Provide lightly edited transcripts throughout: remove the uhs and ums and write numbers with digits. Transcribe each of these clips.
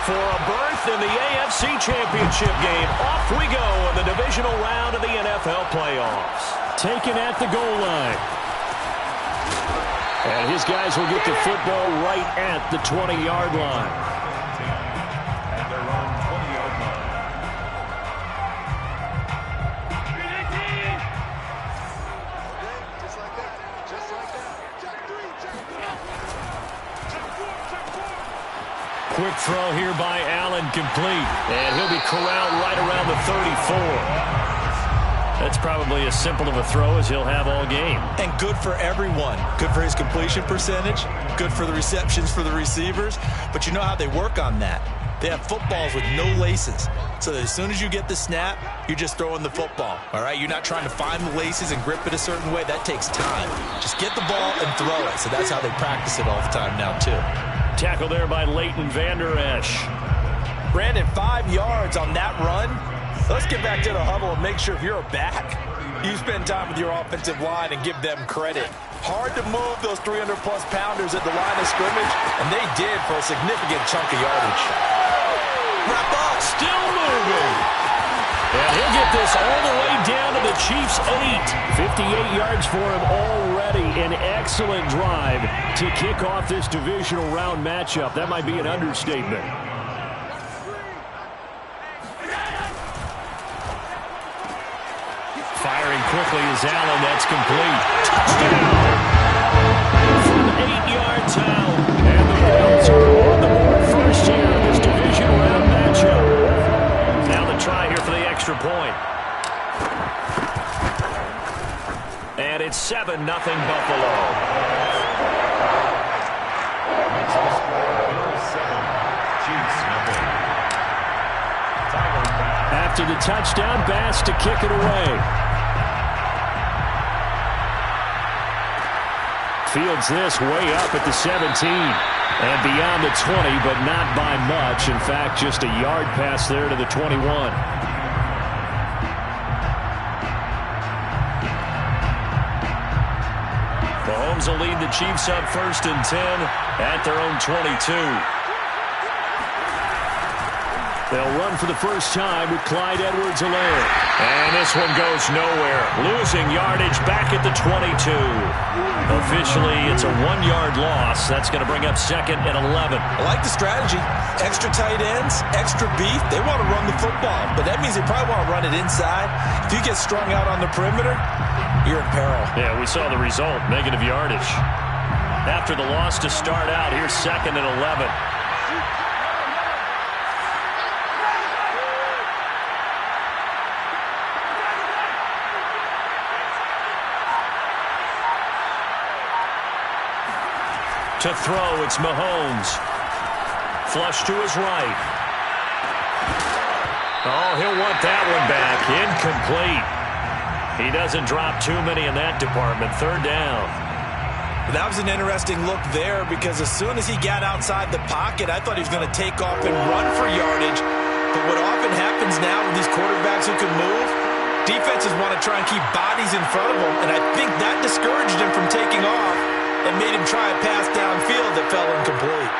For a berth in the AFC Championship game, off we go in the divisional round of the NFL playoffs. Taken at the goal line. And his guys will get the football right at the 20-yard line. Quick throw here by Allen, complete. And he'll be corralled right around the 34. That's probably as simple of a throw as he'll have all game. And good for everyone. Good for his completion percentage. Good for the receptions for the receivers. But you know how they work on that. They have footballs with no laces. So that as soon as you get the snap, you're just throwing the football. All right? You're not trying to find the laces and grip it a certain way. That takes time. Just get the ball and throw it. So that's how they practice it all the time now, too. Tackle there by Leighton Vander Esch. Brandon, 5 yards on that run. Let's get back to the huddle and make sure if you're a back, you spend time with your offensive line and give them credit. Hard to move those 300-plus pounders at the line of scrimmage, and they did for a significant chunk of yardage. Wrap up, still moving. And he'll get this all the way down to the Chiefs' 8. 58 yards for him already. An excellent drive to kick off this divisional round matchup. That might be an understatement. Firing quickly is Allen. That's complete. Touchdown! From 8 yards out. And the Browns are on the board first here in this divisional round matchup. Now the try here for the extra point. And it's 7-0 Buffalo. After the touchdown, Bass to kick it away. Fields this way up at the 17. And beyond the 20, but not by much. In fact, just a yard pass there to the 21. Mahomes will lead the Chiefs up 1st and 10 at their own 22. They'll run for the first time with Clyde Edwards-Helaire. And this one goes nowhere. Losing yardage back at the 22. Officially, it's a 1-yard loss. That's going to bring up 2nd and 11. I like the strategy. Extra tight ends, extra beef. They want to run the football, but that means they probably want to run it inside. If you get strung out on the perimeter, you're in peril. Yeah, we saw the result, negative yardage. After the loss to start out, here's 2nd and 11. To throw, it's Mahomes. Flush to his right. Oh, he'll want that one back. Incomplete. He doesn't drop too many in that department. 3rd down. That was an interesting look there because as soon as he got outside the pocket, I thought he was going to take off and run for yardage. But what often happens now with these quarterbacks who can move, defenses want to try and keep bodies in front of them, and I think that discouraged him from taking off and made him try a pass downfield that fell incomplete.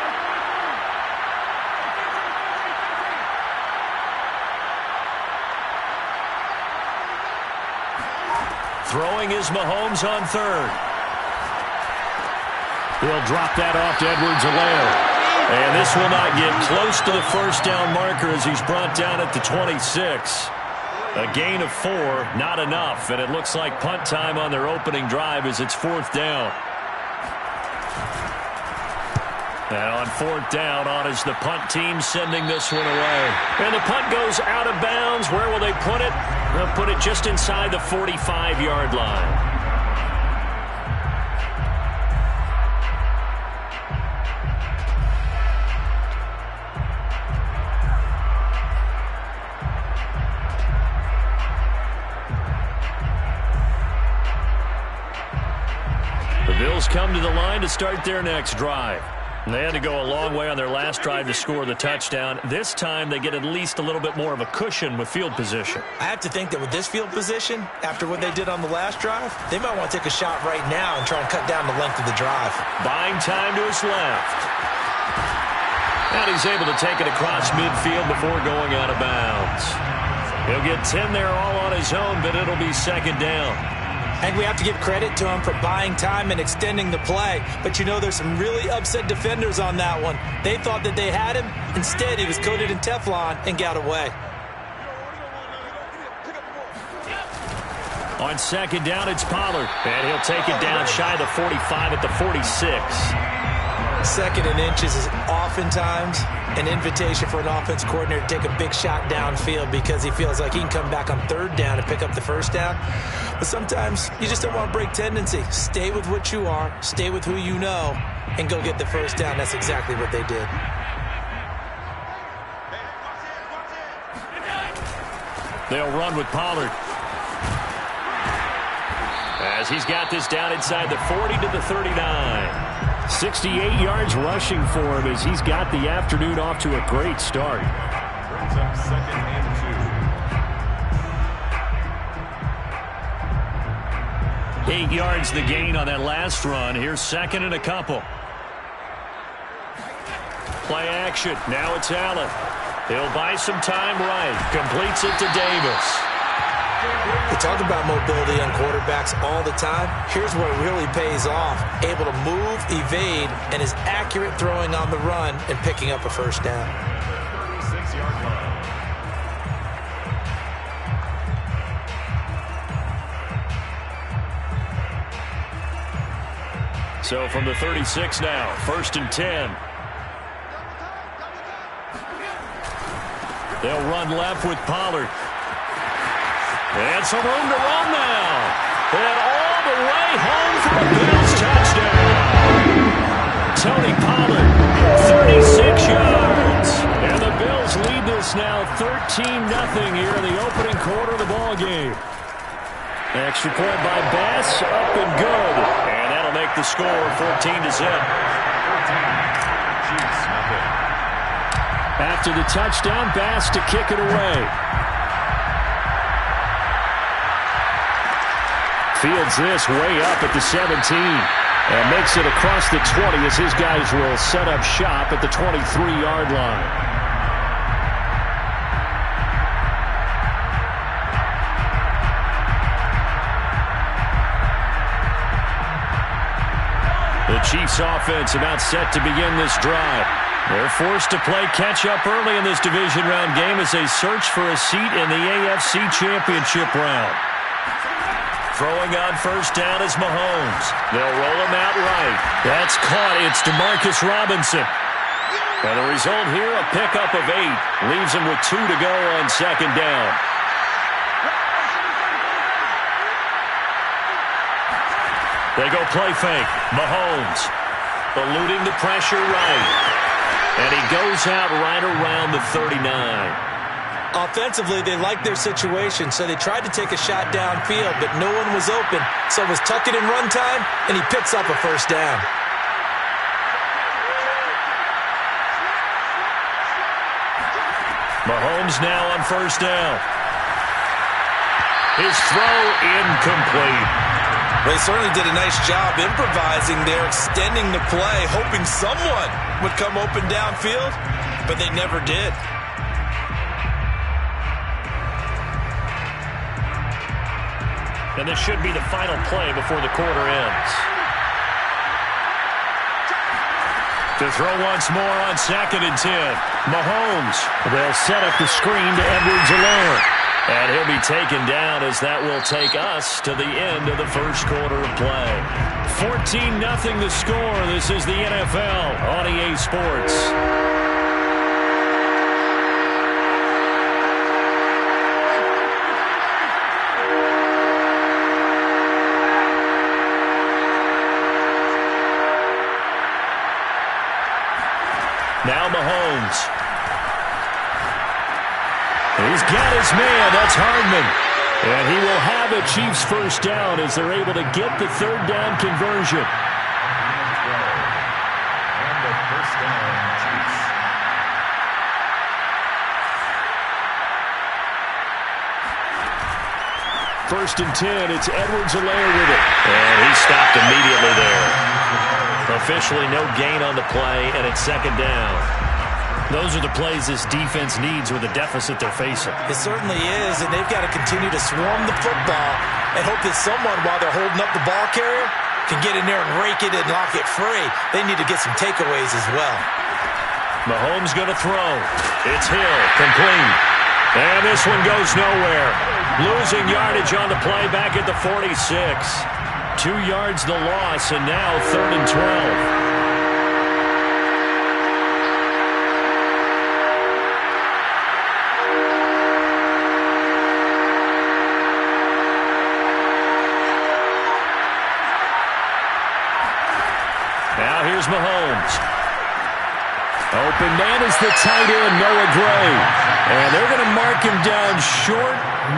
Throwing is Mahomes on 3rd. He'll drop that off to Edwards-Helaire. And this will not get close to the first down marker as he's brought down at the 26. A gain of 4, not enough. And it looks like punt time on their opening drive as it's 4th down. And on 4th down, on is the punt team sending this one away. And the punt goes out of bounds. Where will they put it? They'll put it just inside the 45-yard line. The Bills come to the line to start their next drive. They had to go a long way on their last drive to score the touchdown. This time they get at least a little bit more of a cushion with field position. I have to think that with this field position, after what they did on the last drive, they might want to take a shot right now and try and cut down the length of the drive. Buying time to his left. And he's able to take it across midfield before going out of bounds. He'll get 10 there all on his own, but it'll be second down. I think we have to give credit to him for buying time and extending the play. But, you know, there's some really upset defenders on that one. They thought that they had him. Instead, he was coated in Teflon and got away. On second down, it's Pollard. And he'll take it down shy of the 45 at the 46. Second and inches is oftentimes an invitation for an offense coordinator to take a big shot downfield because he feels like he can come back on third down and pick up the first down. But sometimes you just don't want to break tendency. Stay with what you are, stay with who you know, and go get the first down. That's exactly what they did. They'll run with Pollard. As he's got this down inside the 40 to the 39. 68 yards rushing for him as he's got the afternoon off to a great start. Brings up second and 2. 8 yards the gain on that last run. Here's second and a couple. Play action. Now it's Allen. He'll buy some time right. Completes it to Davis. We talk about mobility on quarterbacks all the time. Here's where it really pays off. Able to move, evade, and is accurate throwing on the run and picking up a first down. 36-yard line. So from the 36 now, first and 10. They'll run left with Pollard. And some room to run now. And all the way home for a Bills touchdown. Tony Pollard, 36 yards. And the Bills lead this now 13-0 here in the opening quarter of the ball game. Extra point by Bass, up and good. And that'll make the score 14-0. After the touchdown, Bass to kick it away. Fields this way up at the 17 and makes it across the 20 as his guys will set up shop at the 23-yard line. The Chiefs offense about set to begin this drive. They're forced to play catch-up early in this division round game as they search for a seat in the AFC Championship round. Throwing on first down is Mahomes. They'll roll him out right. That's caught. It's DeMarcus Robinson. And the result here, a pickup of 8. Leaves him with 2 to go on second down. They go play fake. Mahomes eluding the pressure right. And he goes out right around the 39. Offensively, they liked their situation, so they tried to take a shot downfield, but no one was open. So it was tuck it in run time, and he picks up a first down. Mahomes now on first down. His throw incomplete. They certainly did a nice job improvising there, extending the play, hoping someone would come open downfield, but they never did. And this should be the final play before the quarter ends. To throw once more on second and 10. Mahomes. They'll set up the screen to Edwards-Helaire. And he'll be taken down as that will take us to the end of the first quarter of play. 14-0 the score. This is the NFL on EA Sports. Now Mahomes. He's got his man. That's Hardman. And he will have a Chiefs first down as they're able to get the third down conversion. first and 10. It's Edwards-Helaire with it. And he stopped immediately there. Officially no gain on the play, and it's second down. Those are the plays this defense needs with the deficit they're facing. It certainly is, and they've got to continue to swarm the football and hope that someone, while they're holding up the ball carrier, can get in there and rake it and knock it free. They need to get some takeaways as well. Mahomes going to throw. It's Hill, complete. And this one goes nowhere. Losing yardage on the play back at the 46. 2 yards the loss, and now 3rd and 12. Now here's Mahomes. Open man is the tight end, Noah Gray. And they're going to mark him down short,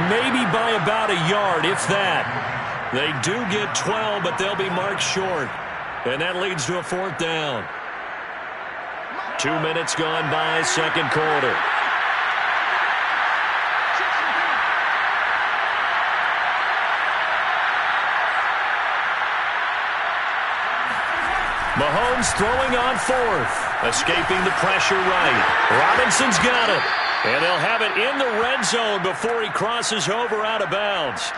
maybe by about a yard, if that. They do get 12, but they'll be marked short. And that leads to a 4th down. 2 minutes gone by, second quarter. Mahomes throwing on 4th. Escaping the pressure right. Robinson's got it. And they'll have it in the red zone before he crosses over out of bounds.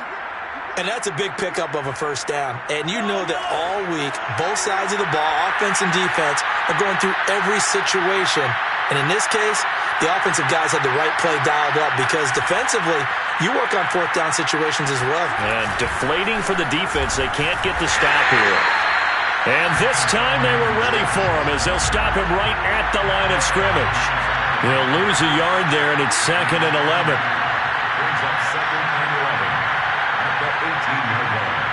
And that's a big pickup of a first down. And you know that all week, both sides of the ball, offense and defense, are going through every situation. And in this case, the offensive guys had the right play dialed up because defensively, you work on 4th down situations as well. And deflating for the defense. They can't get the stop here. And this time they were ready for him as they'll stop him right at the line of scrimmage. They'll lose a yard there, and it's 2nd and 11. Brings up 2nd and 11 at the 18-yard line.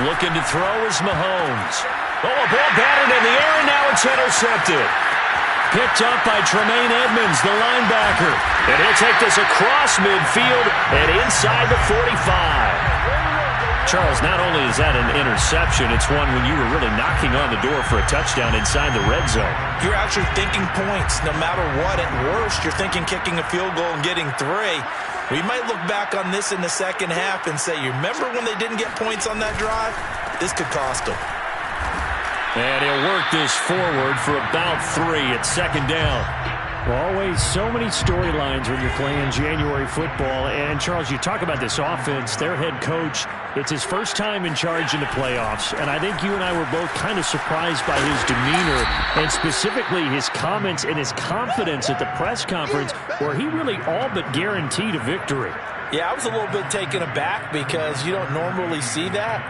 Looking to throw is Mahomes. Oh, a ball batted in the air, and now it's intercepted. Picked up by Tremaine Edmonds, the linebacker. And he'll take this across midfield and inside the 45. Charles, not only is that an interception, it's one when you were really knocking on the door for a touchdown inside the red zone. You're actually thinking points. No matter what, at worst, you're thinking kicking a field goal and getting 3. We might look back on this in the second half and say, you remember when they didn't get points on that drive? This could cost them. And he'll work this forward for about 3 at second down. Well, always so many storylines when you're playing January football. And, Charles, you talk about this offense, their head coach, it's his first time in charge in the playoffs. And I think you and I were both kind of surprised by his demeanor and specifically his comments and his confidence at the press conference where he really all but guaranteed a victory. Yeah, I was a little bit taken aback because you don't normally see that.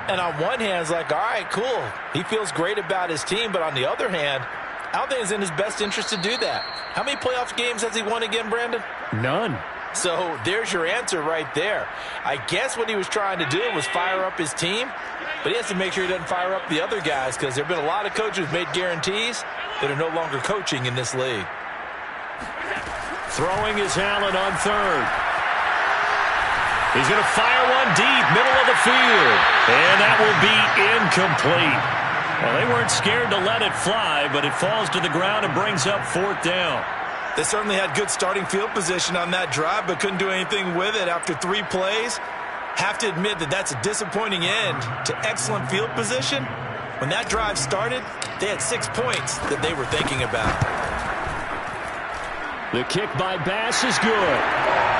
And on one hand, it's like, all right, cool. He feels great about his team. But on the other hand, I don't think it's in his best interest to do that. How many playoff games has he won again, Brandon? None. So there's your answer right there. I guess what he was trying to do was fire up his team, but he has to make sure he doesn't fire up the other guys because there have been a lot of coaches who've made guarantees that are no longer coaching in this league. Throwing is Allen on 3rd. He's going to fire one deep, middle of the field, and that will be incomplete. Well, they weren't scared to let it fly, but it falls to the ground and brings up 4th down. They certainly had good starting field position on that drive, but couldn't do anything with it after 3 plays. Have to admit that that's a disappointing end to excellent field position. When that drive started, they had 6 points that they were thinking about. The kick by Bass is good.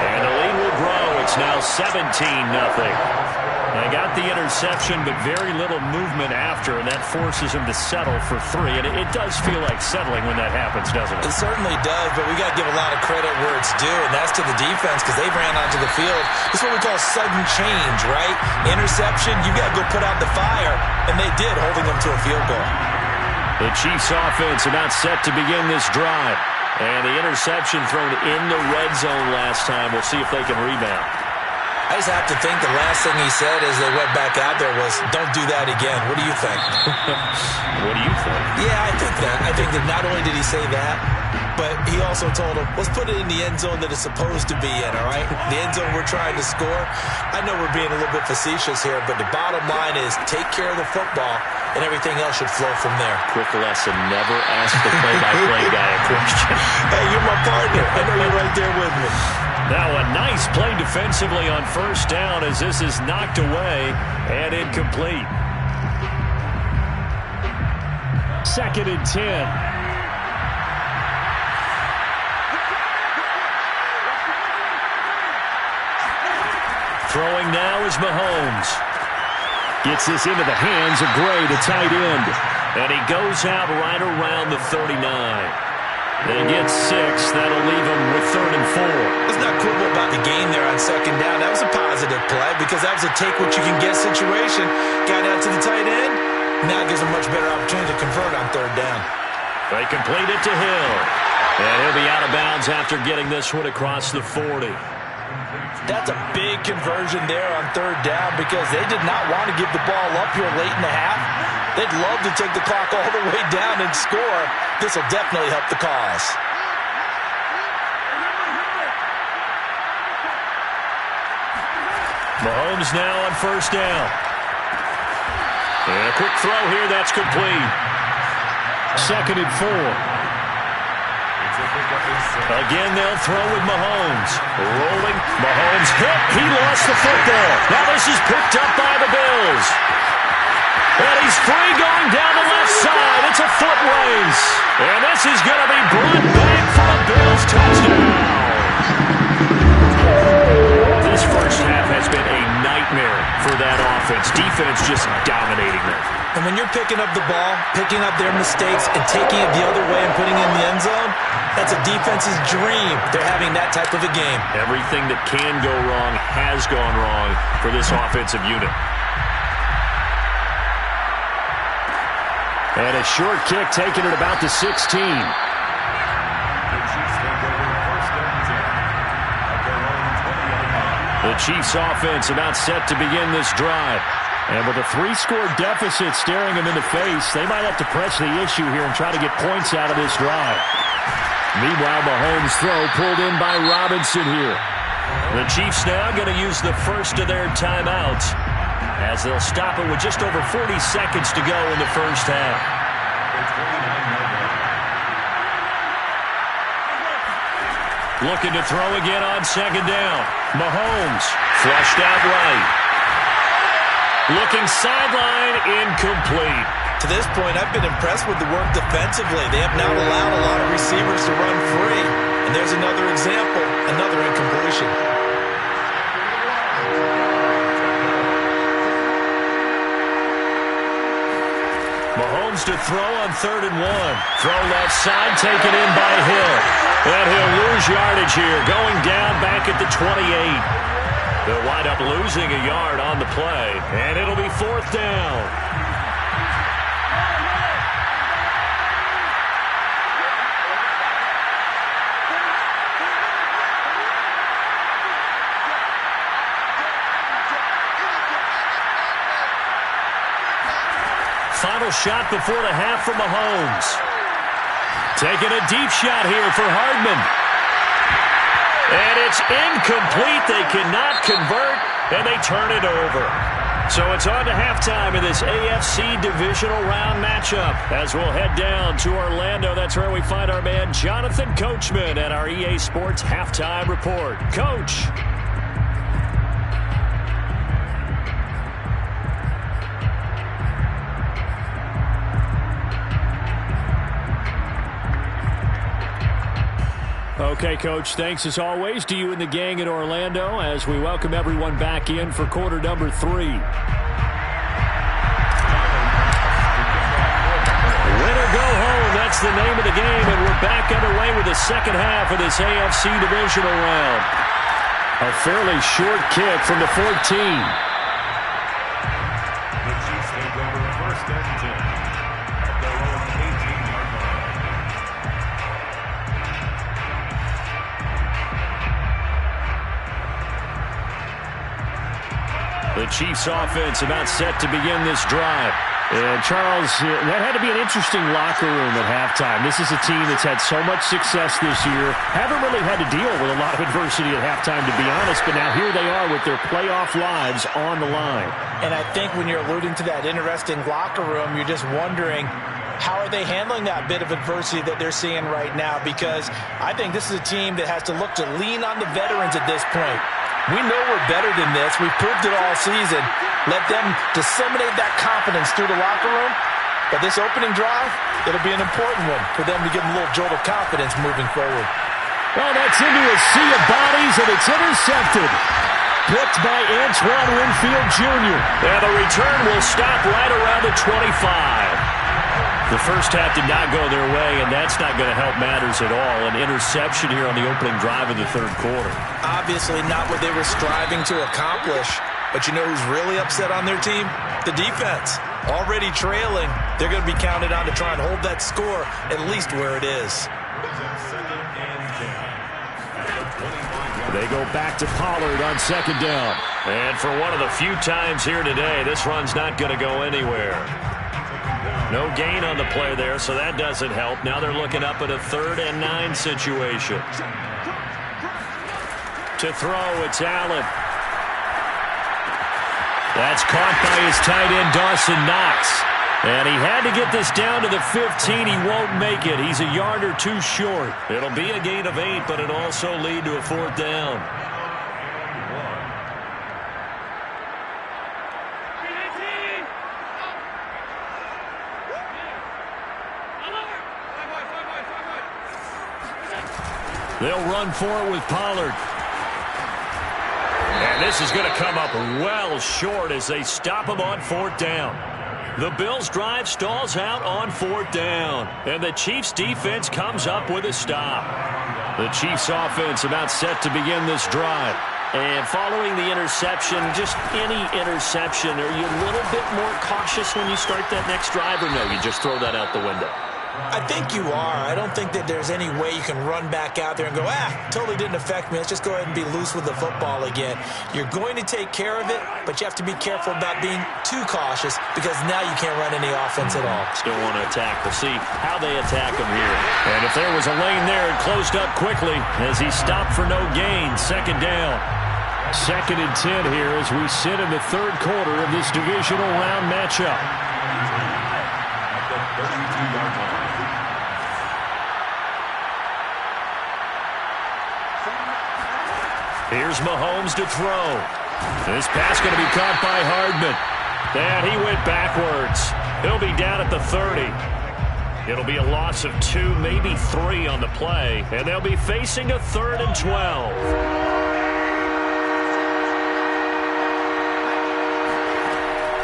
And the lead will grow. It's now 17-0. They got the interception, but very little movement after, and that forces him to settle for 3. And it does feel like settling when that happens, doesn't it? It certainly does, but we got to give a lot of credit where it's due, and that's to the defense because they ran onto the field. This is what we call sudden change, right? Interception, you got to go put out the fire, and they did, holding them to a field goal. The Chiefs offense about set to begin this drive. And the interception thrown in the red zone last time. We'll see if they can rebound. I just have to think the last thing he said as they went back out there was, don't do that again. What do you think? What do you think? Yeah, I think that. I think that not only did he say that, but he also told him, let's put it in the end zone that it's supposed to be in, all right? The end zone we're trying to score. I know we're being a little bit facetious here, but the bottom line is take care of the football, and everything else should flow from there. Quick lesson, never ask the play-by-play guy a question. Hey, you're my partner. I know you're right there with me. Now a nice play defensively on first down as this is knocked away and incomplete. 2nd and 10. Throwing now is Mahomes. Gets this into the hands of Gray, the tight end. And he goes out right around the 39. They get 6. That'll leave him with 3rd and 4. Let's not quibble about the gain there on 2nd down. That was a positive play because that was a take-what-you-can-get situation. Got out to the tight end. Now gives him much better opportunity to convert on 3rd down. They complete it to Hill. And he'll be out of bounds after getting this one across the 40. That's a big conversion there on 3rd down because they did not want to give the ball up here late in the half. They'd love to take the clock all the way down and score. This will definitely help the cause. Mahomes now on 1st down. And a quick throw here, that's complete. 2nd and 4. Again, they'll throw with Mahomes. Rolling. Mahomes hit. He lost the football. Now this is picked up by the Bills. And he's free going down the left side. It's a foot race. And this is going to be brought back for a Bills touchdown. This first half has been a nightmare for that offense. Defense just dominating them. And when you're picking up the ball, picking up their mistakes, and taking it the other way and putting it in the end zone, that's a defense's dream. They're having that type of a game. Everything that can go wrong has gone wrong for this offensive unit. And a short kick taken at about the 16. The Chiefs offense about set to begin this drive. And with a 3-score deficit staring them in the face, they might have to press the issue here and try to get points out of this drive. Meanwhile, Mahomes' throw pulled in by Robinson here. The Chiefs now going to use the first of their timeouts as they'll stop it with just over 40 seconds to go in the first half. Looking to throw again on 2nd down. Mahomes flushed out right. Looking sideline, incomplete. To this point, I've been impressed with the work defensively. They have now allowed a lot of receivers to run free. And there's another example, another incompletion. Mahomes to throw on 3rd and 1. Throw left side, taken in by Hill. And he'll lose yardage here, going down back at the 28. They'll wind up losing a yard on the play, and it'll be 4th down. Final shot before the half from Mahomes. Taking a deep shot here for Hardman. And it's incomplete. They cannot convert, and they turn it over. So it's on to halftime in this AFC divisional round matchup. As we'll head down to Orlando, that's where we find our man Jonathan Coachman at our EA Sports Halftime Report. Coach. Okay, Coach, thanks as always to you and the gang in Orlando as we welcome everyone back in for quarter number 3. Win or go home, that's the name of the game, and we're back underway with the second half of this AFC divisional round. A fairly short kick from the 14. The Chiefs take over 1st and 10 at their own 18-yard line. The Chiefs offense about set to begin this drive. And Charles, that had to be an interesting locker room at halftime. This is a team that's had so much success this year. Haven't really had to deal with a lot of adversity at halftime, to be honest. But now here they are with their playoff lives on the line. And I think when you're alluding to that interesting locker room, you're just wondering, how are they handling that bit of adversity that they're seeing right now? Because I think this is a team that has to look to lean on the veterans at this point. We know we're better than this. We've proved it all season. Let them disseminate that confidence through the locker room. But this opening drive, it'll be an important one for them to give them a little jolt of confidence moving forward. Well, that's into a sea of bodies, and it's intercepted. Picked by Antoine Winfield Jr. And the return will stop right around the 25. The first half did not go their way, and that's not going to help matters at all. An interception here on the opening drive of the third quarter. Obviously not what they were striving to accomplish. But you know who's really upset on their team? The defense. Already trailing. They're going to be counted on to try and hold that score at least where it is. They go back to Pollard on second down. And for one of the few times here today, this run's not going to go anywhere. No gain on the play there, so that doesn't help. Now they're looking up at a 3rd and 9 situation. To throw, it's Allen. That's caught by his tight end, Dawson Knox. And he had to get this down to the 15. He won't make it. He's a yard or two short. It'll be a gain of 8, but it'll also lead to a 4th down. They'll run for it with Pollard. And this is going to come up well short as they stop him on 4th down. The Bills' drive stalls out on 4th down. And the Chiefs' defense comes up with a stop. The Chiefs' offense about set to begin this drive. And following the interception, just any interception, are you a little bit more cautious when you start that next drive, or no, you just throw that out the window? I think you are. I don't think that there's any way you can run back out there and go, totally didn't affect me. Let's just go ahead and be loose with the football again. You're going to take care of it, but you have to be careful about being too cautious because now you can't run any offense at all. Still want to attack. We'll see how they attack him here. And if there was a lane there, it closed up quickly as he stopped for no gain. 2nd down. 2nd and 10 here as we sit in the 3rd quarter of this divisional round matchup. Here's Mahomes to throw. This pass going to be caught by Hardman. And he went backwards. He'll be down at the 30. It'll be a loss of 2, maybe 3 on the play. And they'll be facing a 3rd and 12.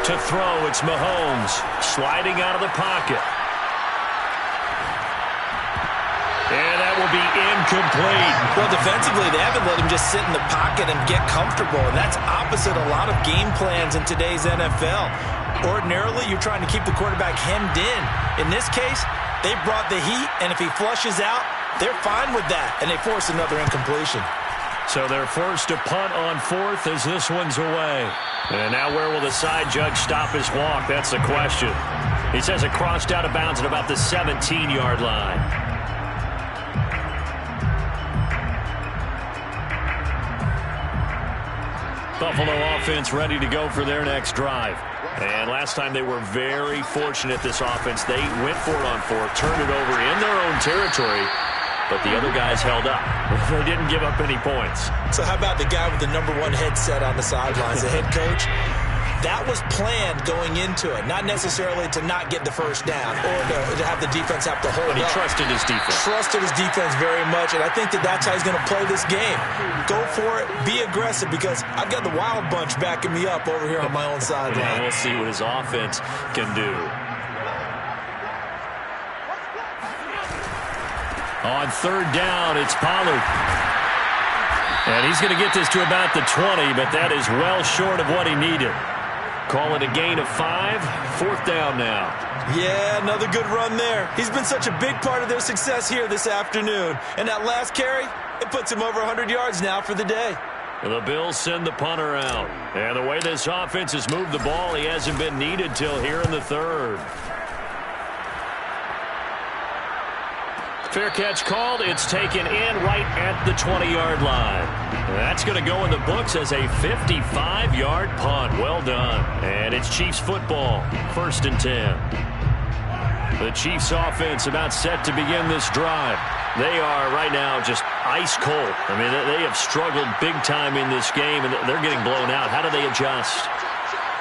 To throw, it's Mahomes. Sliding out of the pocket. And that will be incomplete. Well, defensively, they haven't let him just sit in the pocket and get comfortable, and that's opposite a lot of game plans in today's NFL. Ordinarily, you're trying to keep the quarterback hemmed in. In this case, they brought the heat, and if he flushes out, they're fine with that, and they force another incompletion. So they're forced to punt on 4th as this one's away. And now where will the side judge stop his walk? That's the question. He says it crossed out of bounds at about the 17-yard line. Buffalo offense ready to go for their next drive. And last time they were very fortunate, this offense. They went for it on 4th, turned it over in their own territory, but the other guys held up. They didn't give up any points. So how about the guy with the #1 headset on the sidelines, the head coach? That was planned going into it, not necessarily to not get the first down or to have the defense have to hold up. But he trusted his defense. Trusted his defense very much, and I think that that's how he's going to play this game. Go for it, be aggressive, because I've got the wild bunch backing me up over here on my own sideline. Yeah, we'll see what his offense can do. On 3rd down, it's Pollard. And he's going to get this to about the 20, but that is well short of what he needed. Call it a gain of 5. 4th down now. Yeah, another good run there. He's been such a big part of their success here this afternoon. And that last carry, it puts him over 100 yards now for the day. And the Bills send the punter out. And the way this offense has moved the ball, he hasn't been needed till here in the 3rd. Fair catch called. It's taken in right at the 20-yard line. That's going to go in the books as a 55-yard punt. Well done. And it's Chiefs football. 1st and 10. The Chiefs offense about set to begin this drive. They are right now just ice cold. I mean, they have struggled big time in this game, and they're getting blown out. How do they adjust?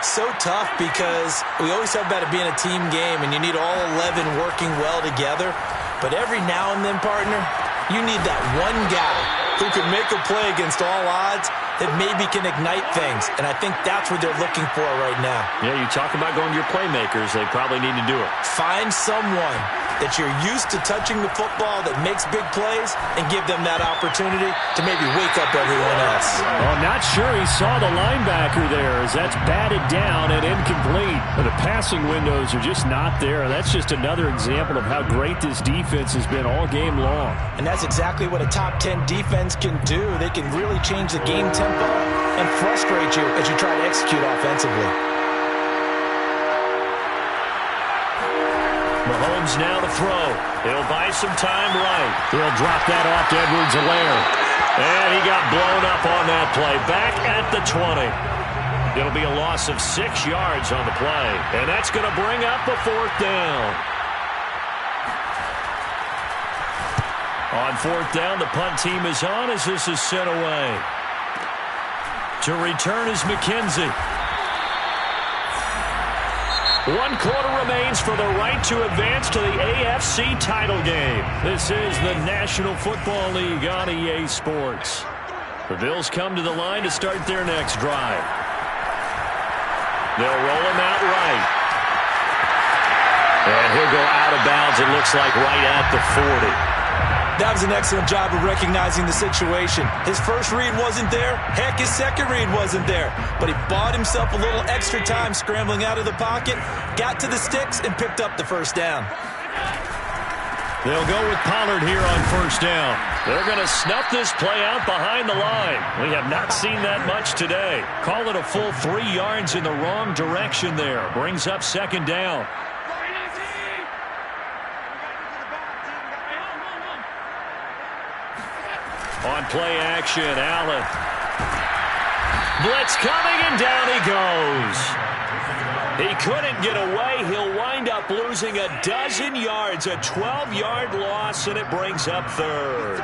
So tough because we always talk about it being a team game, and you need all 11 working well together. But every now and then, partner, you need that one guy who can make a play against all odds that maybe can ignite things. And I think that's what they're looking for right now. Yeah, you talk about going to your playmakers. They probably need to do it. Find someone that you're used to touching the football that makes big plays and give them that opportunity to maybe wake up everyone else. Oh, not sure he saw the linebacker there as that's batted down and incomplete. The passing windows are just not there. That's just another example of how great this defense has been all game long. And that's exactly what a top 10 defense can do. They can really change the game tempo and frustrate you as you try to execute offensively. Mahomes now to throw. He'll buy some time right. He'll drop that off to Edwards-Helaire. And he got blown up on that play. Back at the 20. It'll be a loss of 6 yards on the play. And that's going to bring up a 4th down. On 4th down, the punt team is on as this is sent away. To return is McKenzie. 1 quarter remains for the right to advance to the AFC title game. This is the National Football League on EA Sports. The Bills come to the line to start their next drive. They'll roll him out right. And he'll go out of bounds, it looks like, right at the 40. That was an excellent job of recognizing the situation. His first read wasn't there. Heck, his second read wasn't there. But he bought himself a little extra time scrambling out of the pocket, got to the sticks, and picked up the first down. They'll go with Pollard here on 1st down. They're going to snuff this play out behind the line. We have not seen that much today. Call it a full 3 yards in the wrong direction there. Brings up 2nd down. On play action, Allen. Blitz coming, and down he goes. He couldn't get away. He'll wind up losing a dozen yards, a 12-yard loss, and it brings up 3rd.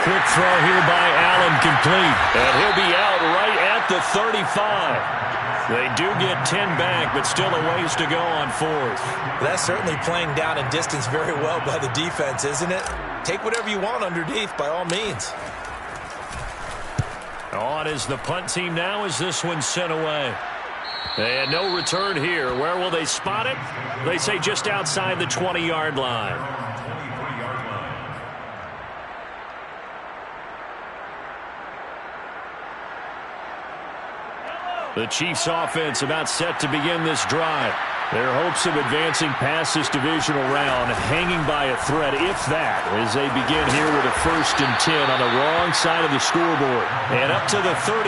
Quick throw here by Allen, complete. And he'll be out right at the 35. They do get 10 back, but still a ways to go on 4th. That's certainly playing down and distance very well by the defense, isn't it? Take whatever you want underneath, by all means. On is the punt team now as this one's sent away. And no return here. Where will they spot it? They say just outside the 20-yard line. The Chiefs offense about set to begin this drive. Their hopes of advancing past this divisional round hanging by a thread, if that, as they begin here with a 1st and 10 on the wrong side of the scoreboard. And up to the 35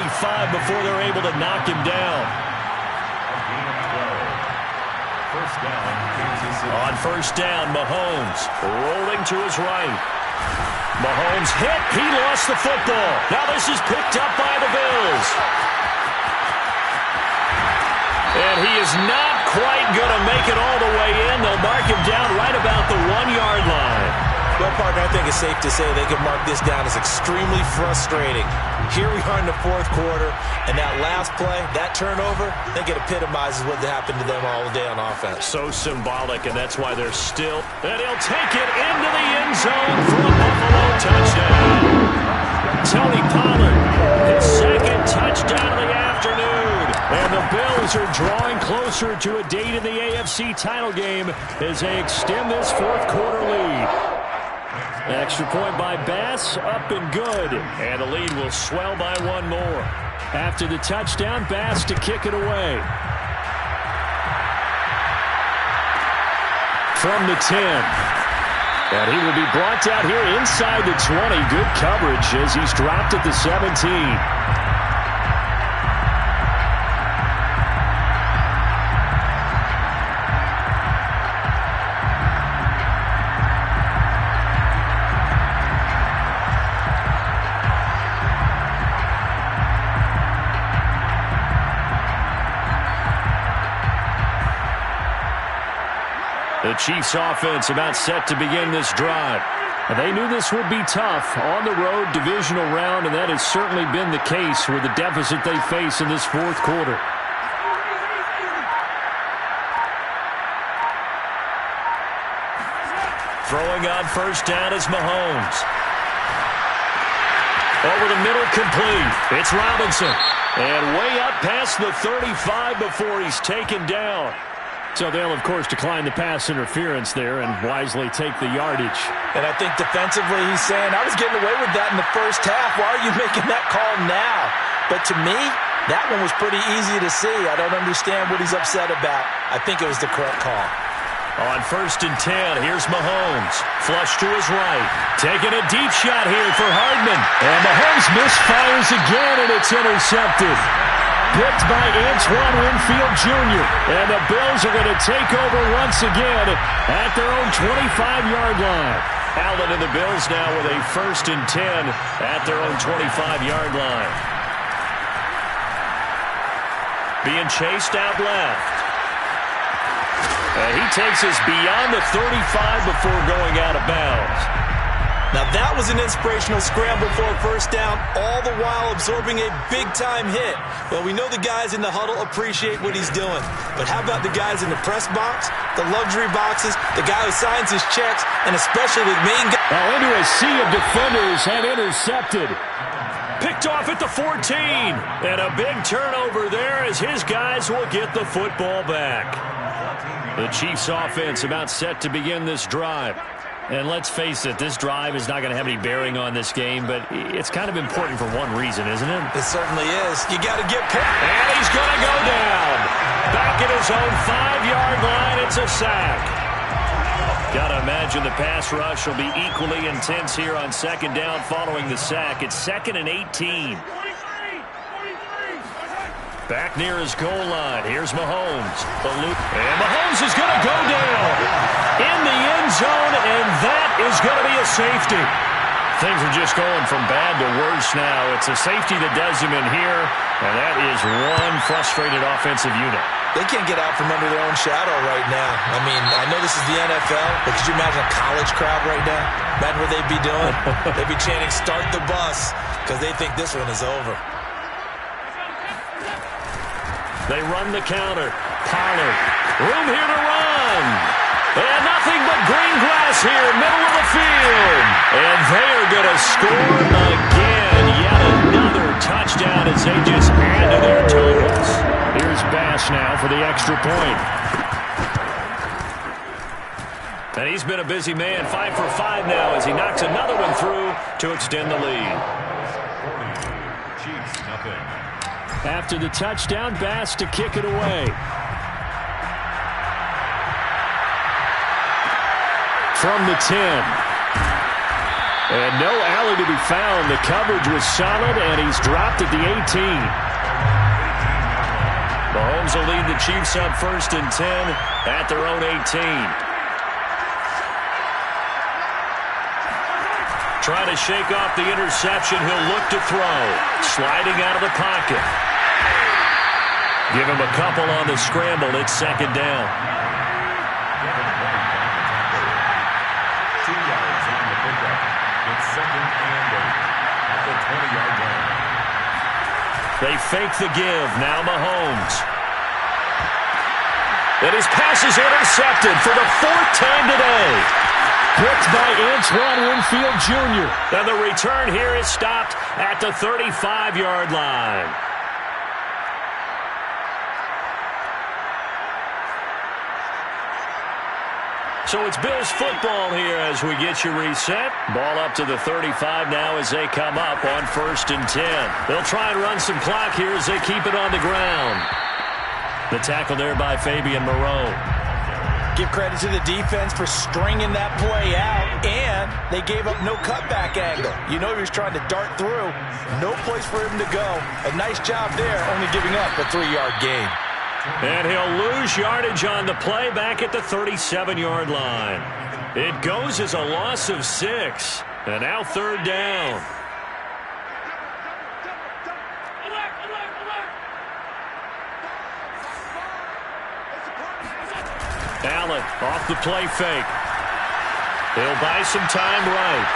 before they're able to knock him down. On 1st down, Mahomes rolling to his right. Mahomes hit. He lost the football. Now this is picked up by the Bills. And he is not quite going to make it all the way in. They'll mark him down right about the 1-yard line. Well, partner, I think it's safe to say they can mark this down as extremely frustrating. Here we are in the 4th quarter, and that last play, that turnover, I think it epitomizes what happened to them all day on offense. So symbolic, and that's why they're still. And he'll take it into the end zone for a Buffalo touchdown. Tony Pollard, his 2nd touchdown of the afternoon. And the Bills are drawing closer to a date in the AFC title game as they extend this 4th quarter lead. Extra point by Bass, up and good. And the lead will swell by 1 more. After the touchdown, Bass to kick it away. From the 10. And he will be brought down here inside the 20. Good coverage as he's dropped at the 17. Chiefs offense about set to begin this drive. They knew this would be tough on the road divisional round, and that has certainly been the case with the deficit they face in this fourth quarter. Throwing on first down is Mahomes. Over the middle, complete. It's Robinson. And way up past the 35 before he's taken down. So they'll, of course, decline the pass interference there and wisely take the yardage. And I think defensively he's saying, I was getting away with that in the first half. Why are you making that call now? But to me, that one was pretty easy to see. I don't understand what he's upset about. I think it was the correct call. On first and 10, here's Mahomes. Flush to his right. Taking a deep shot here for Hardman. And Mahomes misfires again, and it's intercepted. Picked by Antoine Winfield Jr. And the Bills are going to take over once again at their own 25-yard line. Allen and the Bills now with a first and 10 at their own 25-yard line. Being chased out left. And he takes us beyond the 35 before going out of bounds. Now that was an inspirational scramble for a first down, all the while absorbing a big-time hit. Well, we know the guys in the huddle appreciate what he's doing. But how about the guys in the press box, the luxury boxes, the guy who signs his checks, and especially the main guy? Now into a sea of defenders and intercepted. Picked off at the 14. And a big turnover there as his guys will get the football back. The Chiefs offense about set to begin this drive. And let's face it, this drive is not going to have any bearing on this game, but it's kind of important for one reason, isn't it? It certainly is. You got to get and he's going to go down. Back at his own 5-yard line, it's a sack. Got to imagine the pass rush will be equally intense here on second down following the sack. It's 2nd and 18. Back near his goal line. Here's Mahomes. And Mahomes is going to go down in the end zone, and that is going to be a safety. Things are just going from bad to worse now. It's a safety that does him in here, and that is one frustrated offensive unit. They can't get out from under their own shadow right now. I mean, I know this is the NFL, but could you imagine a college crowd right now? Imagine what they'd be doing. They'd be chanting, "Start the bus," because they think this one is over. They run the counter. Pollard. Room here to run. And nothing but green grass here, middle of the field. And they are going to score again. Yet another touchdown as they just add to their totals. Here's Bass now for the extra point. And he's been a busy man. 5 for 5 now as he knocks another one through to extend the lead. Chiefs, nothing. After the touchdown, Bass to kick it away. From the 10. And no alley to be found. The coverage was solid, and he's dropped at the 18. Mahomes will lead the Chiefs up first and 10 at their own 18. Trying to shake off the interception. He'll look to throw. Sliding out of the pocket. Give him a couple on the scramble. It's second down. 2 yards on the pickup. It's 2nd and 8 at the 20-yard line. They fake the give. Now Mahomes. And his pass is intercepted for the 4th time today. Picked by Antoine Winfield Jr. And the return here is stopped at the 35-yard line. So it's Bills football here as we get you reset. Ball up to the 35 now as they come up on first and 10. They'll try and run some clock here as they keep it on the ground. The tackle there by Fabian Moreau. Give credit to the defense for stringing that play out, and they gave up no cutback angle. You know he was trying to dart through. No place for him to go. A nice job there, only giving up a 3-yard gain. And he'll lose yardage on the play back at the 37-yard line. It goes as a loss of 6. And now 3rd down. Allen off the play fake. He'll buy some time right.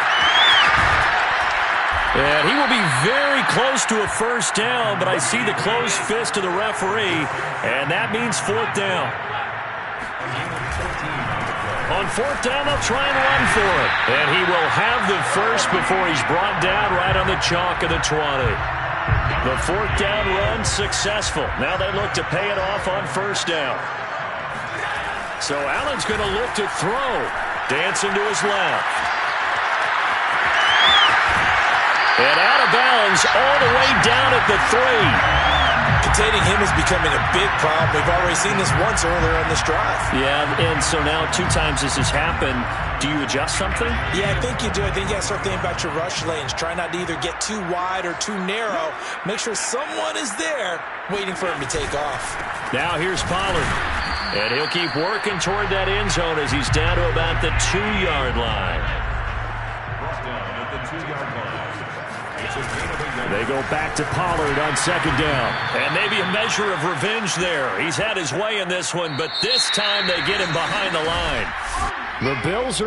And he will be very close to a first down, but I see the closed fist of the referee, and that means fourth down. On fourth down, they'll try and run for it. And he will have the first before he's brought down right on the chalk of the 20. The fourth down run successful. Now they look to pay it off on first down. So Allen's going to look to throw. Dancing to his left. And out of bounds all the way down at the 3. Containing him is becoming a big problem. We've already seen this once earlier on this drive. Yeah, and so now 2 times this has happened. Do you adjust something? Yeah, I think you do. I think you got to start thinking about your rush lanes. Try not to either get too wide or too narrow. Make sure someone is there waiting for him to take off. Now here's Pollard. And he'll keep working toward that end zone as he's down to about the 2-yard line. First down at the 2-yard line. They go back to Pollard on second down. And maybe a measure of revenge there. He's had his way in this one, but this time they get him behind the line. The Bills are